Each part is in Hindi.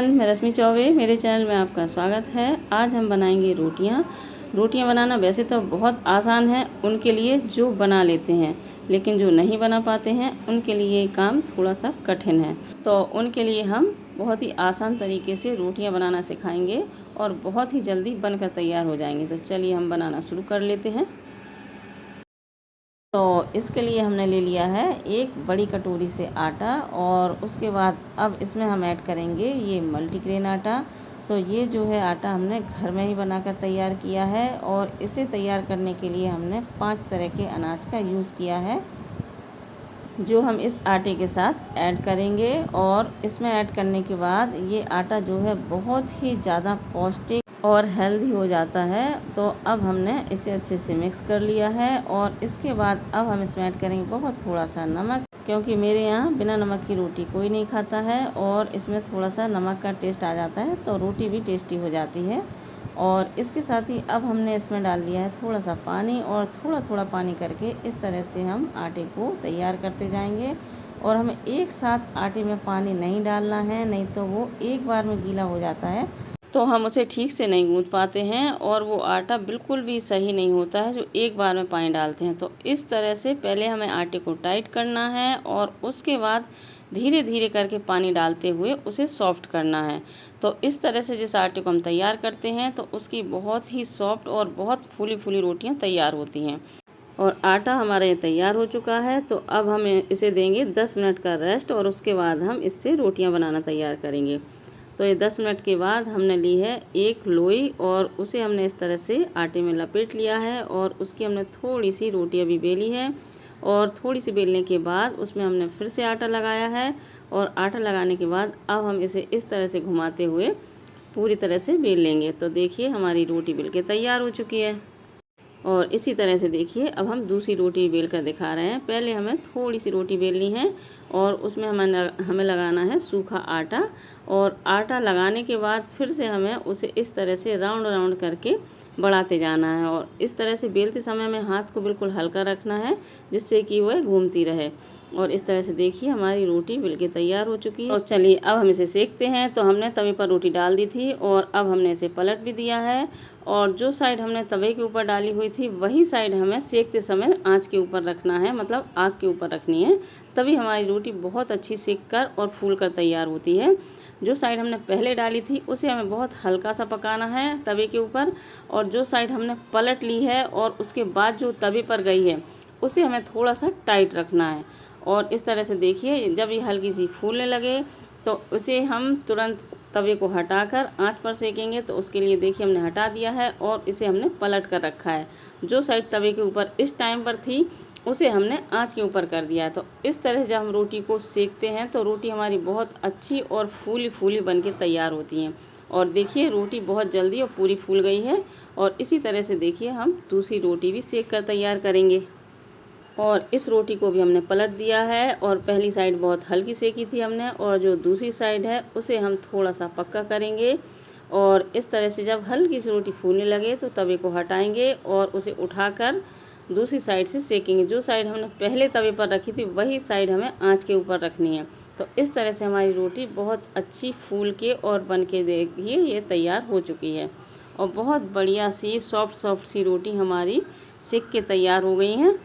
फ्रेंड, मैं रश्मि चौबे, मेरे चैनल में आपका स्वागत है। आज हम बनाएंगे रोटियां बनाना वैसे तो बहुत आसान है उनके लिए जो बना लेते हैं, लेकिन जो नहीं बना पाते हैं उनके लिए ये काम थोड़ा सा कठिन है। तो उनके लिए हम बहुत ही आसान तरीके से रोटियां बनाना सिखाएंगे और बहुत ही जल्दी बनकर तैयार हो जाएंगे। तो चलिए हम बनाना शुरू कर लेते हैं। तो इसके लिए हमने ले लिया है एक बड़ी कटोरी से आटा, और उसके बाद अब इसमें हम ऐड करेंगे ये मल्टीग्रेन आटा। तो ये जो है आटा हमने घर में ही बनाकर तैयार किया है, और इसे तैयार करने के लिए हमने 5 तरह के अनाज का यूज़ किया है जो हम इस आटे के साथ ऐड करेंगे। और इसमें ऐड करने के बाद ये आटा जो है बहुत ही ज़्यादा पौष्टिक और हेल्दी हो जाता है। तो अब हमने इसे अच्छे से मिक्स कर लिया है, और इसके बाद अब हम इसमें ऐड करेंगे बहुत थोड़ा सा नमक, क्योंकि मेरे यहाँ बिना नमक की रोटी कोई नहीं खाता है, और इसमें थोड़ा सा नमक का टेस्ट आ जाता है तो रोटी भी टेस्टी हो जाती है। और इसके साथ ही अब हमने इसमें डाल लिया है थोड़ा सा पानी, और थोड़ा थोड़ा पानी करके इस तरह से हम आटे को तैयार करते जाएंगे। और हमें एक साथ आटे में पानी नहीं डालना है, नहीं तो वो एक बार में गीला हो जाता है तो हम उसे ठीक से नहीं गूँथ पाते हैं, और वो आटा बिल्कुल भी सही नहीं होता है जो एक बार में पानी डालते हैं। तो इस तरह से पहले हमें आटे को टाइट करना है, और उसके बाद धीरे धीरे करके पानी डालते हुए उसे सॉफ्ट करना है। तो इस तरह से जिस आटे को हम तैयार करते हैं तो उसकी बहुत ही सॉफ्ट और बहुत फूली फूली रोटियां तैयार होती हैं। और आटा हमारा ये तैयार हो चुका है। तो अब हम इसे देंगे 10 मिनट का रेस्ट, और उसके बाद हम इससे रोटियां बनाना तैयार करेंगे। तो ये 10 मिनट के बाद हमने ली है एक लोई, और उसे हमने इस तरह से आटे में लपेट लिया है, और उसकी हमने थोड़ी सी रोटी अभी बेली है। और थोड़ी सी बेलने के बाद उसमें हमने फिर से आटा लगाया है, और आटा लगाने के बाद अब हम इसे इस तरह से घुमाते हुए पूरी तरह से बेल लेंगे। तो देखिए हमारी रोटी बेल के तैयार हो चुकी है। और इसी तरह से देखिए अब हम दूसरी रोटी बेल कर दिखा रहे हैं। पहले हमें थोड़ी सी रोटी बेलनी है, और उसमें हमें लगाना है सूखा आटा, और आटा लगाने के बाद फिर से हमें उसे इस तरह से राउंड राउंड करके बढ़ाते जाना है। और इस तरह से बेलते समय में हाथ को बिल्कुल हल्का रखना है, जिससे कि वह घूमती रहे। और इस तरह से देखिए हमारी रोटी बिल के तैयार हो चुकी है। और चलिए अब हम इसे सेकते हैं। तो हमने तवे पर रोटी डाल दी थी, और अब हमने इसे पलट भी दिया है, और जो साइड हमने तवे के ऊपर डाली हुई थी वही साइड हमें सेकते समय आंच के ऊपर रखना है, मतलब आग के ऊपर रखनी है, तभी हमारी रोटी बहुत अच्छी सेक कर और फूल कर तैयार होती है। जो साइड हमने पहले डाली थी उसे हमें बहुत हल्का सा पकाना है तवे के ऊपर, और जो साइड हमने पलट ली है और उसके बाद जो तवे पर गई है उसे हमें थोड़ा सा टाइट रखना है। और इस तरह से देखिए जब ये हल्की सी फूलने लगे तो उसे हम तुरंत तवे को हटाकर आंच पर सेकेंगे। तो उसके लिए देखिए हमने हटा दिया है, और इसे हमने पलट कर रखा है। जो साइड तवे के ऊपर इस टाइम पर थी उसे हमने आंच के ऊपर कर दिया है। तो इस तरह से हम रोटी को सेकते हैं तो रोटी हमारी बहुत अच्छी और फूली फूली बन के तैयार होती हैं। और देखिए रोटी बहुत जल्दी और पूरी फूल गई है। और इसी तरह से देखिए हम दूसरी रोटी भी सेक कर तैयार करेंगे। और इस रोटी को भी हमने पलट दिया है, और पहली साइड बहुत हल्की सेकी थी हमने, और जो दूसरी साइड है उसे हम थोड़ा सा पक्का करेंगे। और इस तरह से जब हल्की सी रोटी फूलने लगे तो तवे को हटाएंगे और उसे उठाकर दूसरी साइड से सेकेंगे। जो साइड हमने पहले तवे पर रखी थी वही साइड हमें आंच के ऊपर रखनी है। तो इस तरह से हमारी रोटी बहुत अच्छी फूल के और बन के देखिए ये तैयार हो चुकी है, और बहुत बढ़िया सी सॉफ्ट सी रोटी हमारी सेक के तैयार हो गई हैं।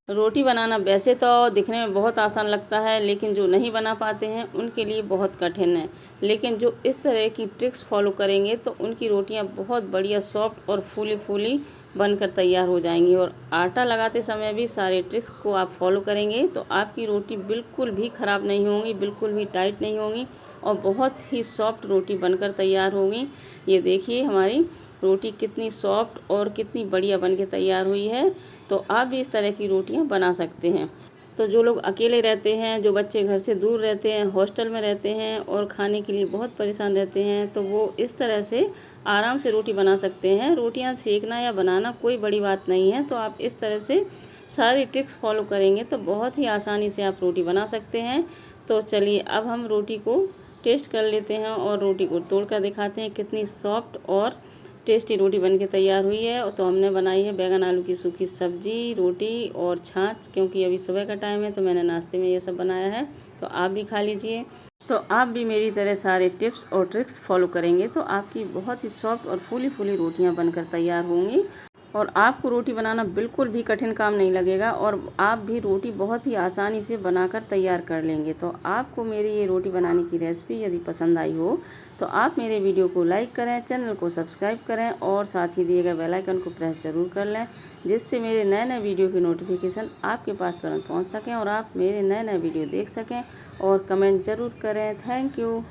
रोटी बनाना वैसे तो दिखने में बहुत आसान लगता है, लेकिन जो नहीं बना पाते हैं उनके लिए बहुत कठिन है। लेकिन जो इस तरह की ट्रिक्स फॉलो करेंगे तो उनकी रोटियां बहुत बढ़िया सॉफ्ट और फूली फूली बनकर तैयार हो जाएंगी। और आटा लगाते समय भी सारे ट्रिक्स को आप फॉलो करेंगे तो आपकी रोटी बिल्कुल भी ख़राब नहीं होंगी, बिल्कुल भी टाइट नहीं होंगी, और बहुत ही सॉफ्ट रोटी बनकर तैयार होंगी। ये देखिए हमारी रोटी कितनी सॉफ्ट और कितनी बढ़िया बन के तैयार हुई है। तो आप भी इस तरह की रोटियां बना सकते हैं। तो जो लोग अकेले रहते हैं, जो बच्चे घर से दूर रहते हैं, हॉस्टल में रहते हैं और खाने के लिए बहुत परेशान रहते हैं, तो वो इस तरह से आराम से रोटी बना सकते हैं। रोटियां सेकना या बनाना कोई बड़ी बात नहीं है। तो आप इस तरह से सारी ट्रिक्स फॉलो करेंगे तो बहुत ही आसानी से आप रोटी बना सकते हैं। तो चलिए अब हम रोटी को टेस्ट कर लेते हैं, और रोटी को तोड़ कर दिखाते हैं कितनी सॉफ्ट और टेस्टी रोटी बनके तैयार हुई है। तो हमने बनाई है बैगन आलू की सूखी सब्जी, रोटी और छाछ, क्योंकि अभी सुबह का टाइम है तो मैंने नाश्ते में ये सब बनाया है। तो आप भी खा लीजिए। तो आप भी मेरी तरह सारे टिप्स और ट्रिक्स फॉलो करेंगे तो आपकी बहुत ही सॉफ्ट और फूली फूली रोटियां बनकर तैयार होंगी और आपको रोटी बनाना बिल्कुल भी कठिन काम नहीं लगेगा और आप भी रोटी बहुत ही आसानी से बनाकर तैयार कर लेंगे। तो आपको मेरी ये रोटी बनाने की रेसिपी यदि पसंद आई हो तो आप मेरे वीडियो को लाइक करें, चैनल को सब्सक्राइब करें और साथ ही दिए गए बेल आइकन को प्रेस ज़रूर कर लें, जिससे मेरे नए नए वीडियो की नोटिफिकेशन आपके पास तुरंत पहुँच सकें और आप मेरे नए नए वीडियो देख सकें और कमेंट ज़रूर करें। Thank you.